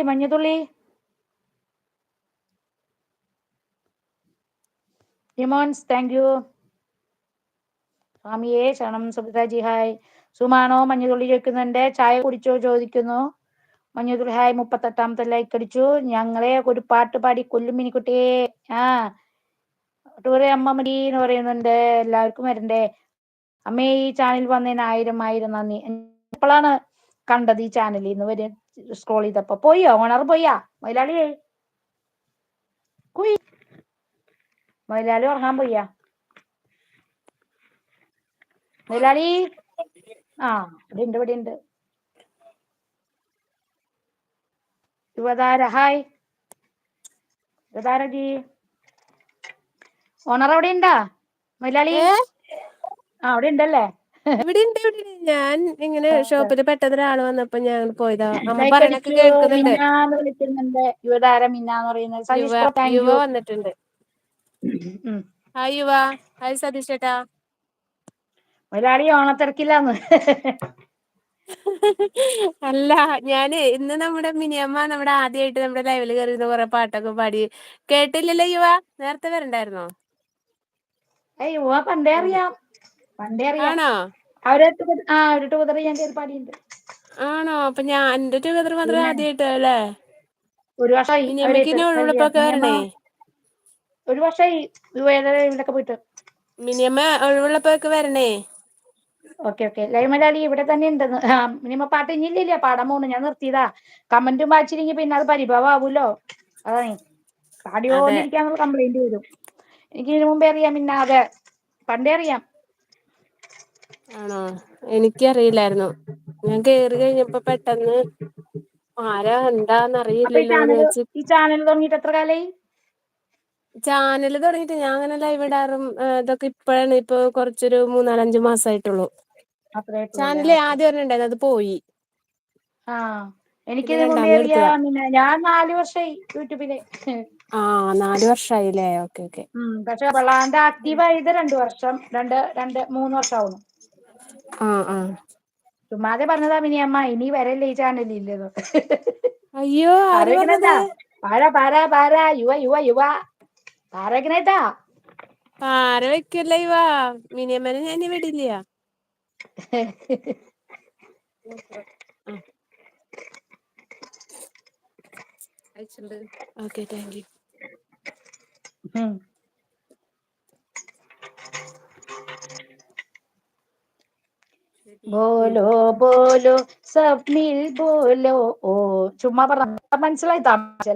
മഞ്ഞുതുള്ളി. Demons thank you. സ്വാമിയെ ശരണം. സുബ്രതാജി hi. സുമാണോ മഞ്ഞുതുള്ളി ചോദിക്കുന്നുണ്ട്. ചായ കുടിച്ചോ ചോദിക്കുന്നു. മഞ്ഞുതുള്ളി ഹായ്. 38ാമത്തെ ലൈക്ക് അടിച്ചു. ഞങ്ങളെ ഒരു പാട്ട് പാടി കൊല്ലും മിനിക്കുട്ടിയെ. ടൂറെ അമ്മമടി എന്ന് പറയുന്നുണ്ട്. എല്ലാവർക്കും വരണ്ടേ. അമ്മേ ഈ ചാനൽ വന്നതിന് 1000 നന്ദി. എപ്പോഴാണ് കണ്ടത് ഈ ചാനൽ? ഇന്ന് വരെ സ്ക്രോൾ ചെയ്തപ്പോ. പോയോ ഓണർ? പോയാ മൊയിലാളി? മൊയിലാളി ഉറങ്ങാൻ പോയാ? മൊയിലാളി ഇവിടെ ഉണ്ട്. യുവതാര ഹായ്. യുവതാരജി ഓണർ അവിടെ ഉണ്ടാ മൊയിലാളി? അവിടെ ഉണ്ടല്ലേ. ഇവിടെ ഉണ്ട്. ഞാൻ ഇങ്ങനെ ഷോപ്പിൽ പെട്ടെന്ന് ഒരാള് വന്നപ്പോ ഞാൻ പോയതാ. അമ്മ ലൈക്ക് പറയണൊക്കെ അടിച്ചു. കേൾക്കുന്നുണ്ട്. മിന്നാന്ന് വിളിക്കുന്നുണ്ട്. യുവതാര മിന്നാന്ന് പറയുന്നത്. സതീഷ് പ്രോ താങ്ക് യുവ യു. വന്നിട്ടുണ്ട്. ഹായ് യുവ. ഹായ് സതീഷ് ചേട്ടാ. മൊയിലാളി ഓണത്തിരക്കില്ലാന്ന്. അല്ല, ഞാന് ഇന്ന് നമ്മുടെ മിനിയമ്മ നമ്മുടെ ആദ്യമായിട്ട് നമ്മുടെ ലൈവില് കയറിയിരുന്ന കുറെ പാട്ടൊക്കെ പാടി. കേട്ടില്ലല്ലോ യുവ? നേരത്തെ വരണ്ടായിരുന്നോ? യുവ പണ്ടേ അറിയാം. ആണോ? അവരുടെ ടുഗദർ ഞാൻ കയറി പാടിയുണ്ട്. ആണോ? അപ്പൊ ഞാൻ എന്റെ ടുഗദർ മാത്രം ആദ്യമായിട്ടല്ലേ? ഒരു വർഷമായി മിനിയമ്മക്ക് അവരായിട്ട് ഇനി ഒഴിവുള്ളപ്പൊക്കെ മിനിയമ്മ. വരണേ. ഒരു വർഷമായി ഇവിടെയൊക്കെ പോയിട്ട്. മിനിയമ്മ ഒഴിവുള്ളപ്പൊക്കെ വരണേ. ഓക്കെ. ലൈവ് മലയാളി ഇവിടെ തന്നെ ഉണ്ടെന്ന്. മിനിമ പാട്ട് ഇനിയില്ല. പാടാൻ പോണു. ഞാൻ നിർത്തിയതാ. കമന്റും വായിച്ചില്ലെങ്കിൽ പിന്നെ അത് പരിഭവമാവൂലോ. അതാണ് അതെ. പാടിയോണ്ടിരിക്കാന്നുള്ള കംപ്ലൈന്റ് വരും. എനിക്ക് ഇതിനു മുമ്പേ അറിയാം. പിന്നെ അതെ പണ്ടേ അറിയാം. ആണോ? എനിക്കറിയില്ലായിരുന്നു. ഞാൻ കേറി കഴിഞ്ഞപ്പോ പെട്ടെന്ന് ആരാ അപ്പൊ എന്താന്നറിയില്ലല്ലോന്ന് വെച്ച്. ഈ ചാനൽ തുടങ്ങിയിട്ട് എത്ര കാലായി? ചാനല് തുടങ്ങിയിട്ട് ഞാൻ അങ്ങനെ ലൈവ് ഇടാറും ഇതൊക്കെ ഇപ്പോഴാണ്. ഇപ്പൊ കുറച്ചൊരു 3-4-5 മാസമായിട്ടുള്ളൂ. അത്രേ ആയിട്ടുള്ളൂ അല്ലേ. Channel okay. ആദ്യം ഒരെണ്ണം അത് പോയി. പിന്നെ എനിക്കിതിനു മുമ്പേ രണ്ടാമത് എടുത്തതാ. അറിയാം. പിന്നെ ഞാൻ 4 വർഷമായി യൂട്യൂബില്. 4 വർഷായില്ലേ. ഓക്കെ. പക്ഷെ വെള്ളാണ്ട് ആക്റ്റീവ് ആയത് 2 വർഷം. 3 വർഷം ആവുന്നു. ചുമ്മാതെ പറഞ്ഞതാ മിനിയമ്മ. ഇനി വരല്ലേ ഈ ചാനലിൽ ഇല്ലെന്ന്. അയ്യോ, ആര് പറഞ്ഞത്? പാര യുവ പാരക്കണേട്ടാ. പാര വെക്കല്ലേ യുവ. മിനിയമ്മനെ ഞാൻ ഇനി വിടില്ല. Okay thank you. ബോലോ ബോലോ സബ് മിൽ ബോലോ. ചുമ്മാ പറ മനസ്സിലായി.